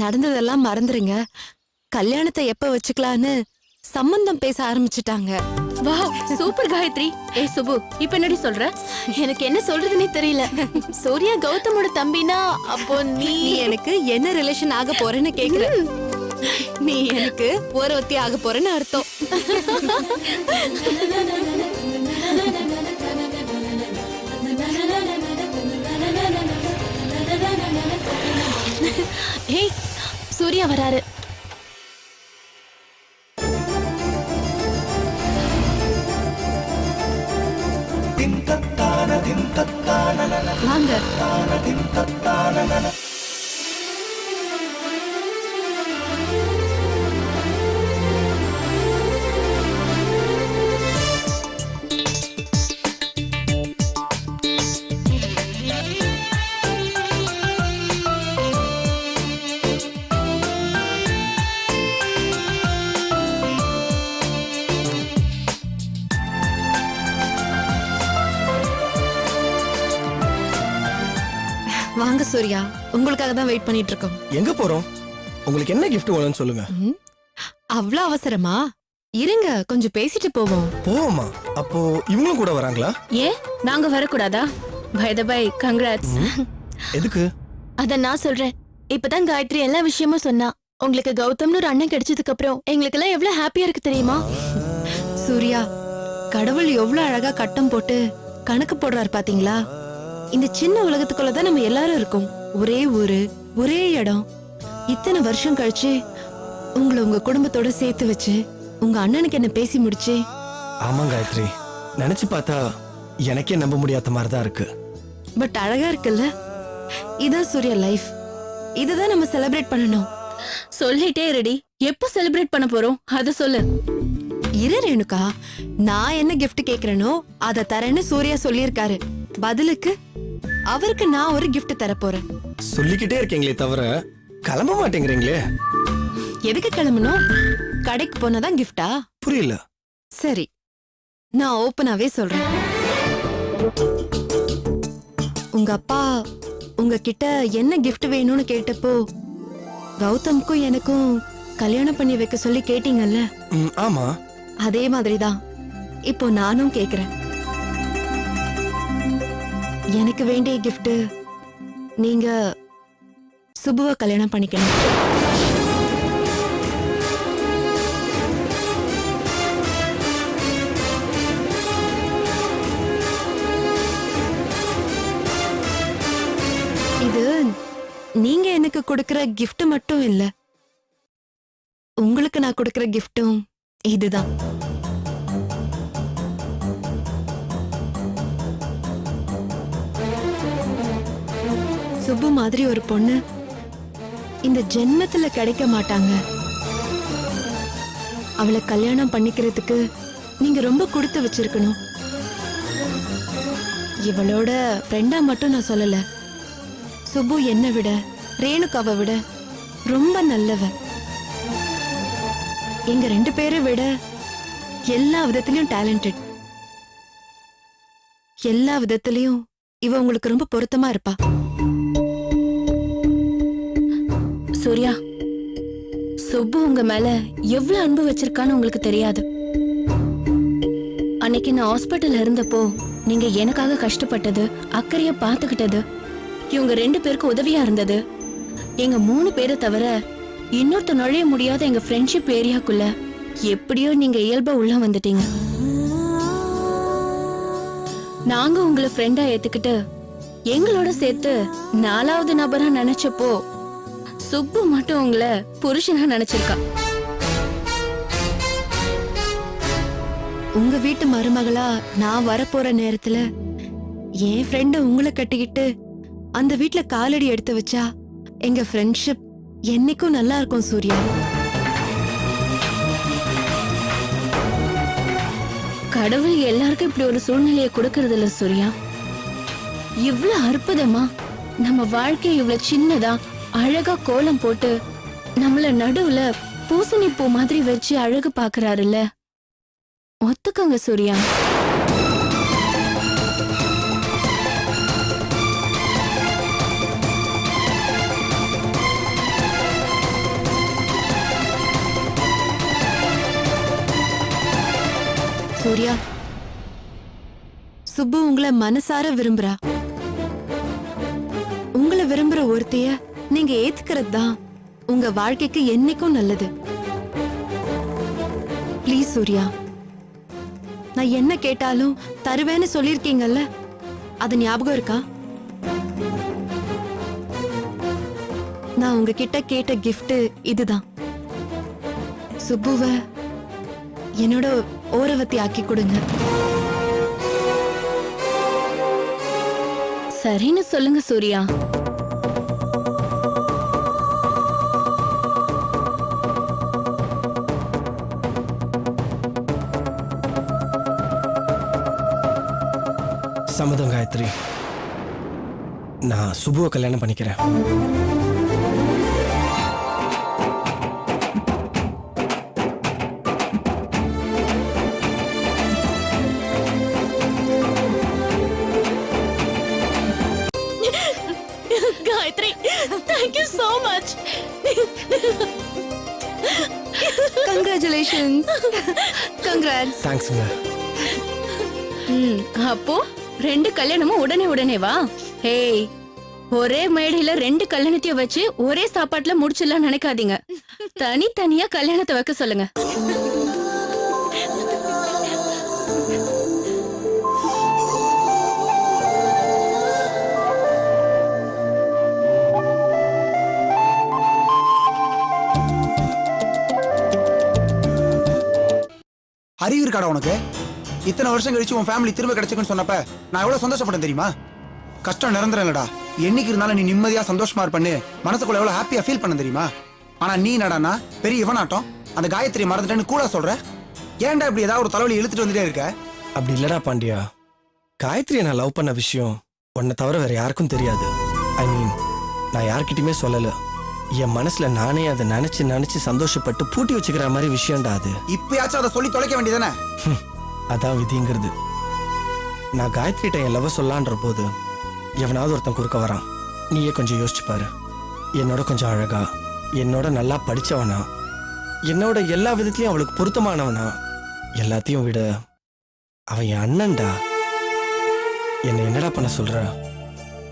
நடந்ததெல்லாம் மறந்துருங்க. கல்யாணத்தை எப்ப வச்சுக்கலான்னு சம்பந்தம் பேச ஆரம்பிச்சுட்டாங்க. Wow, super Gayathri. ஏய் சுபு, இப்ப என்னடி சொல்ற? எனக்கு என்ன சொல்றதுன்னே தெரியல. சூர்யா கௌதமோட தம்பினா அப்போ நீ எனக்கு என்ன ரிலேஷன் ஆக போறேன்னு கேக்குற? நீ எனக்கு ஒரு ஒத்தி ஆக போறேன்னு அர்த்தம். ஏய், சூர்யா வராரு. வாங்க. வாங்க சூர்யா, உங்களுக்காக தான் வெயிட் பண்ணிட்டு இருக்கோம். எங்க போறோம்? உங்களுக்கு என்ன gift வேணும்னு சொல்லுங்க. அவ்வளவு அவசரமா? இருங்க, கொஞ்சம் பேசிட்டு போவோம். போவோமா? அப்போ இவங்களும் கூட வராங்களா? ஏன் நாங்க வரக்கூடாதா? By the by, congrats. எதுக்கு? அத நான் சொல்றேன். இப்பதான் காயத்ரி எல்லா விஷயமும் சொன்னா. உங்களுக்கு கௌதம்னு ஒரு அண்ணன் கிடைச்சதுக்கு அப்புறம் எங்களுக்கு எல்லாம் எவ்வளவு ஹாப்பியா இருக்கு தெரியுமா? சூர்யா, கடவுள் எவ்வளவு அழகா கட்டம் போட்டு கணக்கு போடுறாரு பாத்தீங்களா? இந்த சின்ன உலகத்துக்குள்ளதான் நம்ம எல்லாரும் இருக்கோம். ஒரே ஊரு, ஒரே இடம். இத்தனை வருஷம் கழிச்சு உங்களை உங்க குடும்பத்தோட சேர்த்து வச்சு உங்க அண்ணனுக்கு என்ன பேசி முடிச்சு. ஆமா காயத்ரி, நினைச்சு பார்த்தா எனக்கே நம்ப முடியாத மாதிரிதான் இருக்கு. பட் அழகா இருக்குல்ல? இதான் சூர்யா லைஃப். இதுதான் நம்ம செலிப்ரேட் பண்ணணும். சொல்லிட்டே ரெடி. எப்போ செலிப்ரேட் பண்ண போறோம் அத சொல்லு. இரு ரேணுகா, நான் என்ன gift கேக்குறேனோ அத தரேன்னு சூர்யா சொல்லியிருக்காரு. பதிலுக்கு அவருக்கு நான் ஒரு gift தர போறேன். சொல்லிக்கிட்டே இருக்கீங்களே தவிர கிளம்ப மாட்டேங்கிறீங்களே. எதுக்கு கிளம்பணும்? கடைக்கு போனதான் கிஃப்டா? புரியல. சரி, நான் ஓப்பனாவே சொல்றேன். உங்க அப்பா உங்ககிட்ட என்ன gift வேணும்னு கேட்டப்போ கௌதம்க்கும் எனக்கும் கல்யாணம் பண்ணி வைக்க சொல்லி கேட்டீங்கல்ல? ஆமா. அதே மாதிரிதான் இப்போ நானும் கேக்குறேன். எனக்கு வேண்டிய gift நீங்க சுபுவ கல்யாணம் பண்ணிக்கணும். இது நீங்க எனக்கு கொடுக்கிற gift மட்டும் இல்ல, உங்களுக்கு நான் கொடுக்கிற giftம் இதுதான். சுப்பு மாதிரி ஒரு பொண்ணு இந்த ஜென்மத்துல கிடைக்க மாட்டாங்க. அவளை கல்யாணம் பண்ணிக்கிறதுக்கு நீங்க ரொம்ப கொடுத்து வச்சிருக்கணும். இவளோட ஃப்ரெண்டா மட்டும் நான் சொல்லல. சுப்பு என்னை விட, ரேணுகாவை விட ரொம்ப நல்லவ. எங்க 2 பேரை விட எல்லா விதத்திலயும் டேலண்டட். எல்லா விதத்திலயும் இவ உங்களுக்கு ரொம்ப பொருத்தமா இருப்பா. சூர்யா, சுப்பு உங்க மேல எவ்வளவு அன்பு வச்சிருக்கான்னு உங்களுக்கு தெரியாது. அன்னைக்கு நான் ஹாஸ்பிட்டல்ல இருந்தப்போ நீங்க எனக்காக கஷ்டப்பட்டது, அக்கறைய பாத்துக்கிட்டது, இவங்க 2 பேருக்கு உதவியா இருந்தது. எங்க 3 பேரை தவிர இன்னொருத்த நுழைய முடியாத எங்க ஃப்ரெண்ட்ஷிப் ஏரியாக்குள்ள எப்படியோ நீங்க இயல்பா உள்ள வந்துட்டீங்க. நாங்க உங்களை ஃப்ரெண்டா ஏத்துக்கிட்டு எங்களோட சேர்த்து 4வது நபரா நினைச்சப்போ சுப்பு மட்டும் உங்களை புருஷனா நினைச்சிருக்கா. உங்க வீட்டு மருமகளா நான் வரப்போற நேரத்துல என் ஃப்ரெண்ட உங்களை கட்டிக்கிட்டு அந்த வீட்ல காலடி எடுத்து வச்சா எங்க ஃப்ரெண்ட்ஷிப் என்னைக்கும் நல்லா இருக்கும் சூர்யா. கடவுள் எல்லாருக்கும் இப்படி ஒரு சூழ்நிலையை கொடுக்கறது இல்ல சூர்யா. இவ்வளவு அற்புதமா நம்ம வாழ்க்கை இவ்வளவு சின்னதா அழகா கோலம் போட்டு நம்மள நடுவுல பூசணி பூ மாதிரி வச்சு அழகு பாக்குறாருல்ல, ஒத்துக்கங்க சூர்யா. சூர்யா, சுப்பு உங்களை மனசார விரும்புறா. உங்களை விரும்புற ஒருத்தைய நீங்க ஏத்துக்கிறது தான் உங்க வாழ்க்கைக்கு என்னைக்கும் நல்லது. ப்ளீஸ் சூர்யா, நான் என்ன கேட்டாலும் தருவேன்னு சொல்லிருக்கீங்கல்ல, அது ஞாபகம் இருக்கா? நான் உங்ககிட்ட கேட்ட gift இதுதான். சுப்புவ என்னோட ஓரவத்தி ஆக்கி கொடுங்க. சரின்னு சொல்லுங்க சூர்யா. சம்மதம் காயத்ரி. நான் சுபுவை கல்யாணம் பண்ணிக்கிறேன். Gayathri, thank you so much. Congratulations. Congrats. தேங்க்ஸுங்க. அப்போ 2 கல்யாணமும் உடனே வா. ஹேய், ஒரே மேடையில 2 கல்யாணத்தையும் வச்சு ஒரே சாப்பாட்டுல முடிச்சிடலாம் நினைக்காதீங்க. தனித்தனியா கல்யாணத்தை வைக்க சொல்லுங்க. அறிவு இருக்காடா உனக்கு? இத்தனை வருஷம் கழிச்சு உன் ஃபேமிலி திரும்ப கிடைச்சுக்குன்னு சொன்னப்ப நான் எவ்வளவு சந்தோஷப்பட்டேன் தெரியுமா? கஷ்டம் நிரந்தரம் இல்லடா. என்னைக்கு இருந்தாலும் நீ நிம்மதியா சந்தோஷமா இருப்பன்னு மனசுக்குள்ள எவ்வளவு ஹாப்பியா ஃபீல் பண்ண தெரியுமா? ஆனா நீ நடனா பெரிய இவனாட்டம் அந்த காயத்ரி மறந்துட்டேன்னு கூட சொல்ற. ஏன்டா இப்படி ஏதாவது ஒரு தலைவலி இழுத்துட்டு வந்துட்டே இருக்க? அப்படி இல்லடா பாண்டியா. காயத்ரியை நான் லவ் பண்ண விஷயம் உன்னை தவிர வேற யாருக்கும் தெரியாது. ஐ மீன், நான் யார்கிட்டயுமே சொல்லல. என் மனசுல நானே அதை நினைச்சு சந்தோஷப்பட்டு பூட்டி வச்சுக்கிற மாதிரி விஷயம்டா அது. இப்பயாச்சும் அதை சொல்லி தொலைக்க வேண்டியதானே? அதான் விதிங்கிறது. நான் காயத்ரிட்ட என் லவ் சொல்லான்ற போது எவனாவது ஒருத்தன் குறுக்க வரான். நீயே கொஞ்சம் யோசிச்சு பாரு. என்னோட கொஞ்சம் அழகா, என்னோட நல்லா படிச்சவனா, என்னோட எல்லா விதத்திலையும் அவளுக்கு பொருத்தமானவனா, எல்லாத்தையும் விட அவன் என் அண்ணன்டா. என்னை என்னடா பண்ண சொல்ற?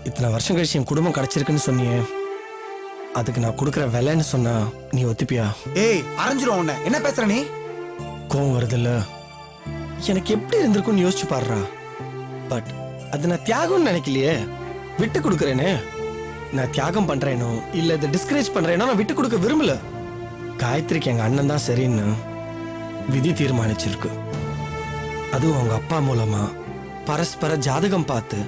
இத்தனை வருஷம் கழிச்சு என் குடும்பம் கிடைச்சிருக்குன்னு சொன்னியே, அதுக்கு நான் கொடுக்குற விலைன்னு சொன்னா நீ ஒத்துப்பியா? ஏய், அரைஞ்சிரும் உன்னை. என்ன பேசுற நீ? கோவம் வருதுல்ல? எனக்கு எப்படி இருந்திருக்கும்னு யோசிச்சு பாடுறா. பட் அது நான் தியாகம்னு நினைக்கலையே, விட்டு கொடுக்குறேனே. நான் தியாகம் பண்றேனோ இல்ல இதை டிஸ்கரேஜ் பண்றேனோ நான் விட்டு கொடுக்க விரும்பல. காயத்ரிக்கு எங்க அண்ணன் தான் சரின்னு விதி தீர்மானிச்சிருக்கு. அதுவும் அவங்க அப்பா மூலமா பரஸ்பர ஜாதகம் பார்த்து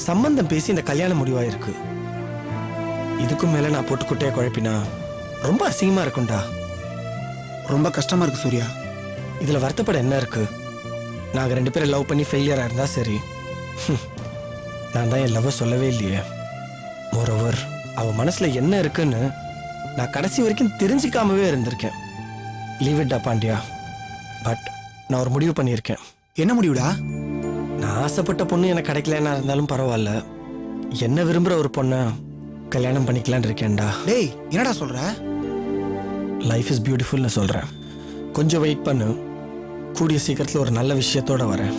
சம்பந்தம் பேசி இந்த கல்யாணம் முடிவாயிருக்கு. இதுக்கும் மேல நான் போட்டுக்கிட்டே குழப்பினா ரொம்ப அசிங்கமா இருக்கும்டா. ரொம்ப கஷ்டமா இருக்கு சூர்யா. இதுல வருத்தப்பட என்ன இருக்கு? நாங்க 2 பேரும் லவ் பண்ணி ஃபெயிலியரா இருந்தா சரி. நான் தான் என் லவ் சொல்லவே இல்லையே. மோரோவர், அவ மனசுல என்ன இருக்குன்னு நான் கடைசி வரைக்கும் தெரிஞ்சுக்காமவே இருந்திருக்கேன். Leave it Pandya. பட் நான் ஒரு முடிவு பண்ணியிருக்கேன். என்ன முடிவுடா? நான் ஆசைப்பட்ட பொண்ணு எனக்கு கிடைக்கலன்னா இருந்தாலும் பரவாயில்ல, என்ன விரும்புற ஒரு பொண்ணை கல்யாணம் பண்ணிக்கலான்னு இருக்கேன்டா. டேய், என்னடா சொல்ற? லைஃப் இஸ் பியூட்டிஃபுல்னு சொல்றேன். கொஞ்சம் வெயிட் பண்ணு, கூடிய சீக்கிரத்தில் ஒரு நல்ல விஷயத்தோட வரேன்.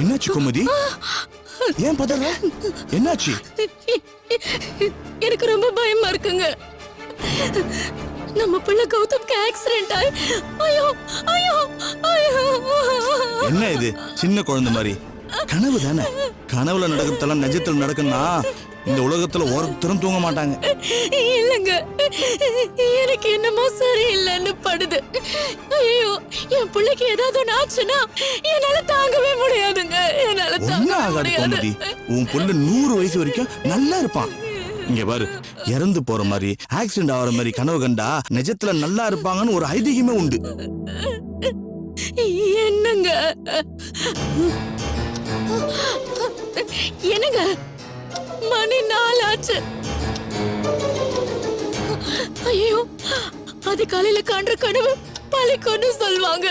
என்னாச்சு கோமதி? ஏன் பதற? என்னாச்சு? எனக்கு ரொம்ப பயமா இருக்குங்க. நம்ம பிள்ளை கௌதம்க்கு ஆக்சிடென்ட் ஆயி ஐயோ ஐயோ ஐயோ. என்ன இது சின்ன குழந்தை மாதிரி? கனவு தானே. கனவுல நடக்கிறதெல்லாம் நிஜத்துல நடக்குன்னா இந்த உலகத்துல ஒருத்தரும் தூங்க மாட்டாங்க. இல்லங்க, எனக்கு என்னமோ சரியில்லைன்னு படுது. ஐயோ, என் பிள்ளைக்கு ஏதாவது ஒண்ணு ஆச்சுன்னா என்னால தாங்கவே முடியாதுங்க. என்னால ஒன்னும் தாங்க ஆகாது முடியாது. கோமதி. உன் புள்ள 100 வயசு வரைக்கும் நல்லா இருப்பான். இங்க பாரு, இறந்து போற மாதிரி ஆக்சிடென்ட் ஆகிற மாதிரி கனவு கண்டா நிஜத்துல நல்லா இருப்பாங்கன்னு ஒரு ஐதீகமே உண்டு. என்னங்க என்னங்க மணி 4 ஆச்சு. ஐயோ, அது காலையில காண்ற கனவு பழிக்கும்னு சொல்லுவாங்க.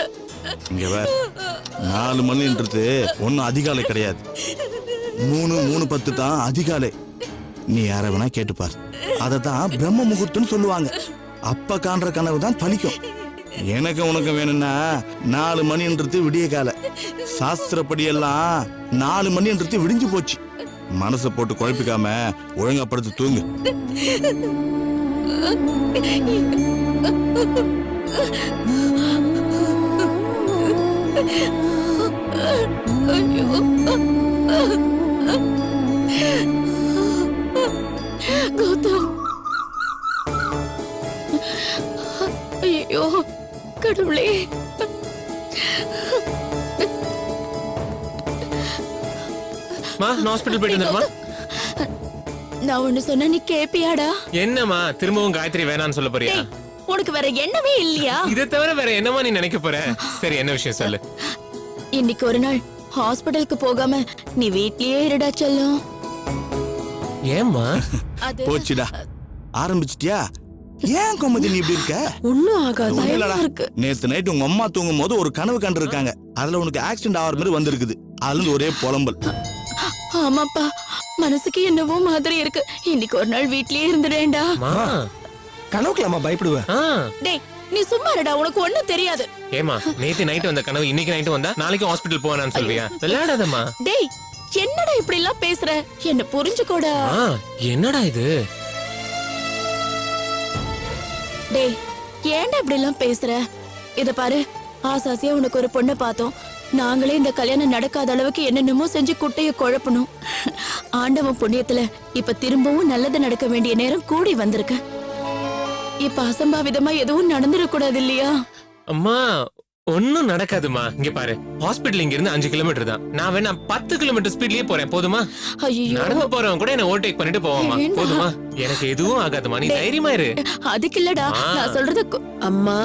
இங்க வேற 4 மணின்றது ஒன்னும் அதிகாலை கிடையாது. 3:10 தான் அதிகாலை. நீ யார வேணா கேட்டுப்பார். அதத்தான் பிரம்ம முகூர்த்தம்னு சொல்லுவாங்க. அப்ப காண்ற கனவு தான் பழிக்கும். எனக்கு உனக்கு வேணும்னா 4 மணின்றது விடிய கால. சாஸ்திரப்படி எல்லாம் 4 மணின்றது விடிஞ்சு போச்சு. மனசை போட்டு குழப்பிக்காம ஒழுங்கா படுத்து தூங்கு. ஐயோ, கௌதம். ஐயோ கடவுளே. நான் ஹாஸ்பிடல் போயிட்டு வந்துருமா? நான் ஒண்ணு சொன்ன நீ கேப்பியாடா? என்னம்மா திரும்பவும் காயத்ரி வேணான்னு சொல்ல போறியா? டேய், உனக்கு வேற எண்ணமே இல்லையா? இதை தவிர வேற என்னமா நீ நினைக்க போற? சரி, என்ன விஷயம் சொல்லு. இன்னைக்கு ஒரு நாள் ஹாஸ்பிடலுக்கு போகாம நீ வீட்லயே இருடா செல்லம். ஏம்மா? அது போச்சுடா. ஆரம்பிச்சிட்டியா? ஏன் கோமதி நீ இப்படி இருக்க? ஒன்னும் ஆகாது. ஒண்ணும் இல்லடா. இருக்கு. நேத்து நைட் உங்க அம்மா தூங்கும் போது ஒரு கனவு கண்டிருக்காங்க. அதுல உனக்கு ஆக்சிடென்ட் ஆகிற மாதிரி வந்திருக்குது. அதுல இருந்து ஒரே புலம்பல். ஆமாப்பா, மனசுக்கு என்னவோ மாதிரி இருக்கு. இன்னைக்கு ஒரு நாள் வீட்லயே இருந்துடேன்டா. அம்மா. கனவுக்கலாமா பயப்படுவேன்? ஆ. டேய், நீ சும்மா இருடா, உனக்கு ஒண்ணும் தெரியாது. ஏம்மா, நேத்து நைட் வந்த கனவு இன்னைக்கு நைட் வந்தா நாளைக்கு ஹாஸ்பிடல் போவேனான்னு சொல்வியா? விளையாடாதம்மா. டேய், என்னடா இப்படி எல்லாம் பேசுற? என்ன புரிஞ்சுக்கோடா. என்னடா இது? டேய், ஏன்டா இப்படி எல்லாம் பேசுற? இத பாரு, ஆசாசியா உனக்கு ஒரு பொண்ணை பார்த்தோம். நாங்களே இந்த கல்யாணம் நடக்காத அளவுக்கு என்னென்னமோ செஞ்சு குட்டைய குழப்பணும். ஆண்டவன் புண்ணியத்துல இப்ப திரும்பவும் நல்லது நடக்க வேண்டிய நேரம் கூடி வந்திருக்கு. இப்ப அசம்பாவிதமா எதுவும் நடந்துடக்கூடாது இல்லையா? அம்மா, ஒன்னும் நடக்காதுமா. இங்க பாரு, ஹாஸ்பிடல் இங்க இருந்து 5 கிலோமீட்டர் தான். நான் வேணா 10 கிலோமீட்டர் ஸ்பீட்லயே போறேன். போதுமா? ஐயோ, நடந்து போறவன் கூட என்ன ஓவர்டேக் பண்ணிட்டு போவாமா? ஏண்டா? போதுமா? எனக்கு எதுவும் ஆகாதுமா. நீ தைரியமா இரு. அதுக்கு இல்லடா, நான் சொல்றது அம்மா,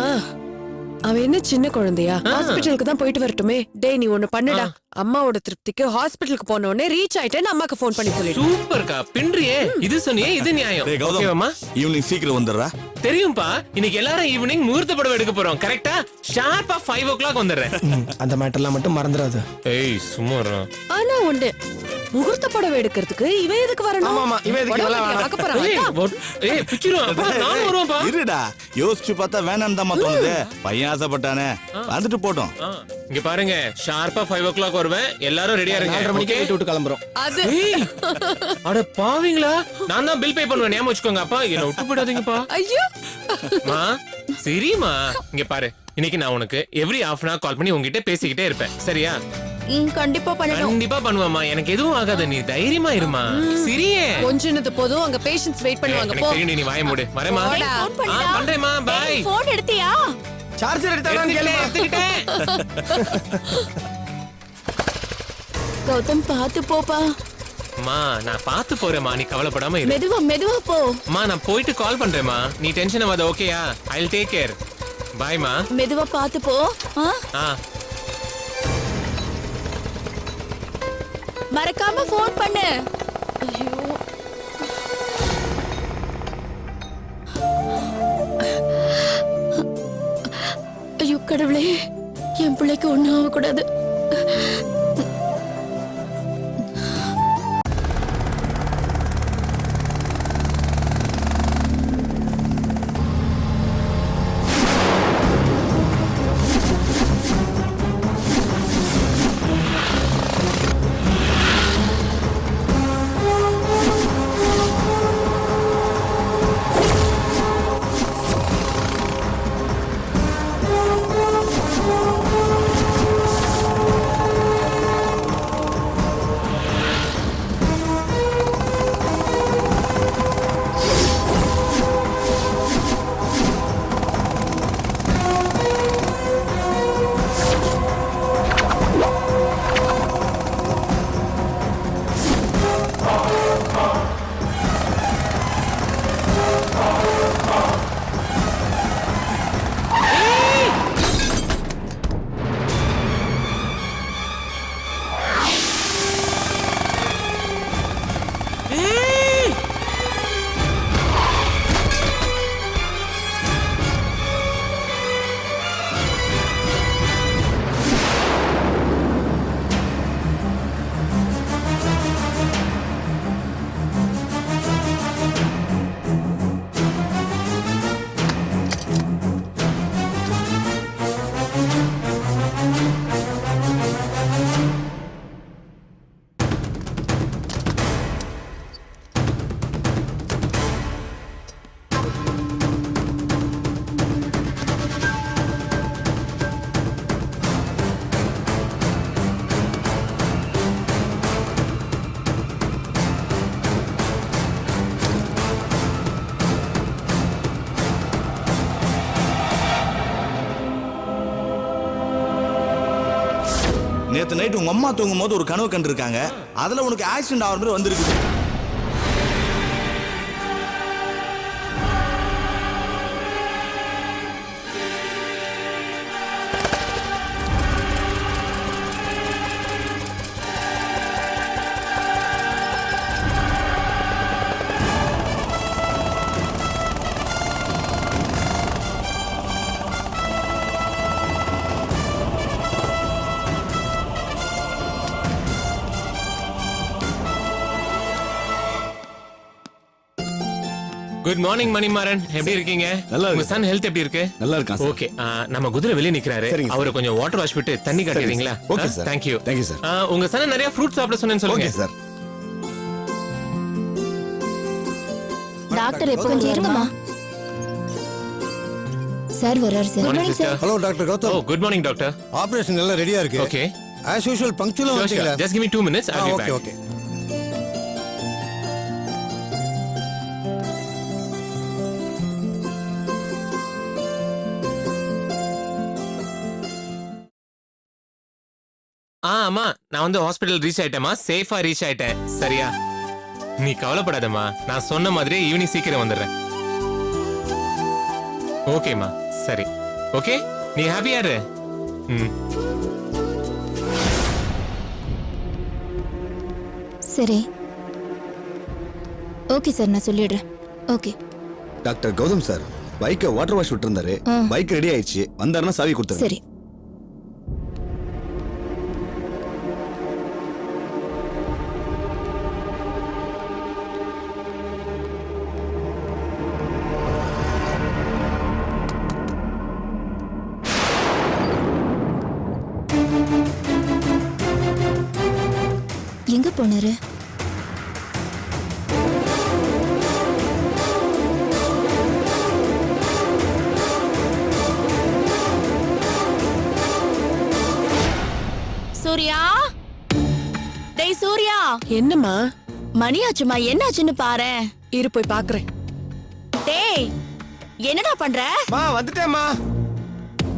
அவன் என்ன சின்ன குழந்தையா? ஹாஸ்பிட்டலுக்கு தான் போயிட்டு வரட்டுமே. டேய், நீ ஒண்ணு பண்ணுடா. அம்மாவோட திருப்திக்கு ஹாஸ்பிட்டலுக்கு போன உடனே ரீச் ஆயிட்டேன்னு அம்மாக்கு ஃபோன் பண்ணி சொல்லிடு. சூப்பர்க்கா, பின்றியே. இது சொன்னியே, இது நியாயம். டேய் கௌதம், ஓகேவாம்மா? ஈவினிங் சீக்கிரம் வந்துடுறா. தெரியும்பா, இன்னைக்கு எல்லாரும் ஈவினிங் முகூர்த்த படம் எடுக்க போறோம். கரெக்டா ஷார்ப்பா 5 o'clock வந்துடுறேன். அந்த மேட்டர்லாம் மட்டும் மறந்துடாது. ஏய், சும்மா இரு. ஆனா உண்டு, முகூர்த்த புடவை எடுக்கிறதுக்கு இவன் எதுக்கு வரணும்? ஆமா, ஆமா, இவன் எதுக்கு புடவை இதெல்லாம் வேணாம். பார்க்க போறான். ஏய், பிச்சிருவான். அப்பா, நானும் வருவேன்ப்பா. இருடா, யோசிச்சு பார்த்தா வேணாம் தான் தோணுது. பையன் ஆசைப்பட்டானே, வந்துட்டு போட்டோம். இங்க பாருங்க, ஷார்ப்பா 5 o'clock வருவேன். எல்லாரும் ரெடியா இருங்க. 4:30 மணிக்கு okay? வீட்டு விட்டு கிளம்புறோம். அது ஏய், அட பாவீங்களா? நான் தான் பில் பே பண்ணுவேன். ஞாபகம் வச்சுக்கோங்க. அப்பா, என்ன விட்டு போயிடாதீங்கப்பா. ஐயோ, மா, சரிம்மா. இங்க பாரு, இன்னைக்கு நான் உனக்கு எவ்ரி half an hour கால் பண்ணி உங்ககிட்ட பேசிக்கிட்டே இருப்பேன். சரியா? கண்டிப்பா பண்ணணும். கண்டிப்பா பண்ணுவேம்மா. எனக்கு எதுவும் ஆகாது. நீ தைரியமா இருமா. சிரியே. கொஞ்சினது போதும், அங்க பேஷண்ட்ஸ் வெயிட் பண்ணுவாங்க. எனக்கு போ. தெரியும், நீ வாய மூடு. வரேம்மா. போடா. ஃபோன் பண்ணிடா. பண்றேம்மா. பை. போன் எடுத்தியா? சார்ஜர் எடுத்தாதான் கேளுமா. கௌதம், பாத்து போப்பா. அம்மா, நான் பாத்து போறேம்மா. நீ கவலைப்படாம இரு. மெதுவா மெதுவா போ. அம்மா, நான் போயிட்டு கால் பண்றேம்மா. நீ டென்ஷன் ஆகாத. ஓகேயா? I'll take care. பாய்மா. மெதுவா பாத்து போ. ஆ. மறக்காம போன் பண்ணு. ஐயோ கடவுளே, என் பிள்ளைக்கு ஒண்ணும் ஆகக்கூடாது. நேத்து நைட் உங்க அம்மா தூங்கும் போது ஒரு கனவு கண்டிருக்காங்க. அதுல உனக்கு ஆக்சிடென்ட் ஆகிற மாதிரி வந்திருக்கு. குட் மார்னிங் மணிமாறன், எப்படி இருக்கீங்க? நல்லா உங்க இருக்கு. சன் ஹெல்த் எப்படி இருக்கு? நல்லா இருக்கான் சார். ஓகே, நம்ம குதிரை வெளிய நிக்கிறாரு. சரிங்க சார். அவரை கொஞ்சம் வாட்டர் வாஷ் விட்டு தண்ணி காட்டுறீங்களா? Okay sir. Thank you. Thank you sir. உங்க சன் நிறைய ஃப்ரூட் சாப்பிட சொன்னேன்னு சொல்லுங்க. Okay sir. டாக்டர் எப்போ கொஞ்சம் இருங்கம்மா. சார் வராரு sir. Morning, sister. Hello doctor oh, Gautham, good morning doctor. Operation எல்லாம் ரெடியா இருக்கு. ஓகே. ஆஸ் யூஷுவல் பங்க்சுவலா வந்துட்டீங்களா? Just give me 2 minutes. I'll be okay back. Okay. அம்மா, நான் வந்து ஹாஸ்பிடல் ரீச் ஆயிட்டேமா. சேஃபா ரீச் ஆயிட்டேன். சரியா? நீ கவலைப்படாதம்மா. நான் சொன்ன மாதிரி ஈவினிங் சீக்கிரம் வந்துடுறேன். ஓகேம்மா, சரி. ஓகே, நீ ஹாப்பியா இரு. ம். சரி ஓகே சார், நான் சொல்லிடுறேன். ஓகே டாக்டர் கௌதம் சார் பைக்கை வாட்டர் வாஷ் விட்டு இருந்தாரு. பைக் ரெடி ஆயிடுச்சு, வந்தாருன்னா சாவி கொடுத்தாரு. சரி. எங்க போனாரு? சூர்யா, டேய் சூர்யா, என்னம்மா? மணியாச்சுமா, என்னாச்சுன்னு பாரு. இரு போய் பாக்குறேன். டேய், என்னடா பண்ற? மா வந்துட்டேம்மா.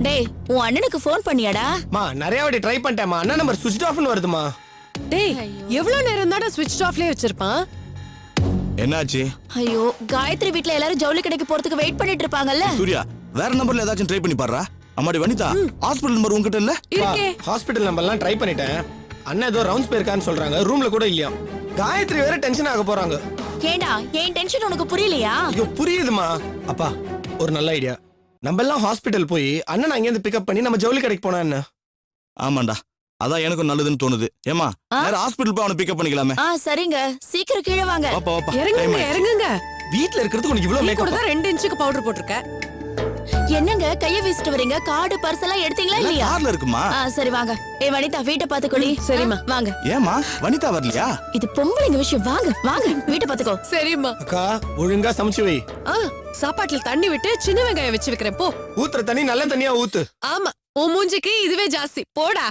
டேய், உன் அண்ணனுக்கு ஃபோன் பண்ணியாடா? மா நிறைய வாட்டி ட்ரை பண்ணிட்டேம்மா. அண்ணா நம்பர் சுவிட்ச் ஆஃப்னு வருதுமா. டேய், எவ்வளவு நேரம் தானே ஸ்விட்ச் ஆஃப்லயே வச்சிருப்பான்? என்னாச்சு ஐயோ, காயத்ரி வீட்ல எல்லாரும் ஜவுளி கடைக்கு போறதுக்கு வெயிட் பண்ணிட்டு இருப்பாங்கல்ல. சூர்யா? வேற நம்பர்ல ஏதாச்சும் ட்ரை பண்ணி பாருடா. அம்மாடி வனிதா, ஹாஸ்பிடல் நம்பர் உங்ககிட்ட இல்ல? இருக்கே. ஹாஸ்பிடல் நம்பர்லாம் ட்ரை பண்ணிட்டேன். அண்ணா ஏதோ ரவுண்ட்ஸ் போயிருக்கான்னு சொல்றாங்க. ரூம்ல கூட இல்லையா. காயத்ரி வேற டென்ஷன் ஆக போறாங்க. ஏண்டா, என் டென்ஷன் உனக்கு புரியலையா? ஐயோ புரியுதுமா. அப்பா, ஒரு நல்ல ஐடியா. நம்ம எல்லாம் ஹாஸ்பிடல் போய் அண்ணன் அங்க இருந்து பிக்கப் பண்ணி நம்ம ஜவுளி கடைக்கு போனா என்ன? ஆமாண்டா, அதான் எனக்கும் நல்லதுன்னு தோணுது. ஏமா வேற ஹாஸ்பிடல் போய் அவனை பிக்கப் பண்ணிக்கலாமே. சரிங்க, சீக்கிரம் கீழே வாங்க. வாப்பா வாப்பா. Time இறங்குங்க ஆயிடுச்சு. இறங்குங்க. வீட்ல இருக்கிறதுக்கு உனக்கு இவ்வளவு நீ கூட மேக்கப். தான் 2 இன்ச்சுக்கு பவுடர் போட்டிருக்க. என்னங்க கைய வீசிட்டு வரீங்க? கார்டு பர்ஸ் எல்லாம் எடுத்தீங்களா எல்லாம் இல்லையா? கார்ல இருக்குமா? சரி வாங்க. வனிதா, வீட்டை பாத்துக்கோடி. சரிம்மா. வாங்க. ஏமா வனிதா வரலையா? இது பொம்பளைங்க விஷயம். வாங்க வாங்க, வீட்டை பாத்துக்கோ. சரிம்மா. அக்கா, ஒழுங்கா சமைச்சு வை. சாப்பாட்டுல தண்ணி விட்டு சின்ன வெங்காயம் வச்சு வைக்கிறேன் போ. ஊத்துற தண்ணி நல்ல தண்ணியா ஊத்து. ஆமா, உன் மூஞ்சிக்கு இதுவே ஜாஸ்தி. போடா.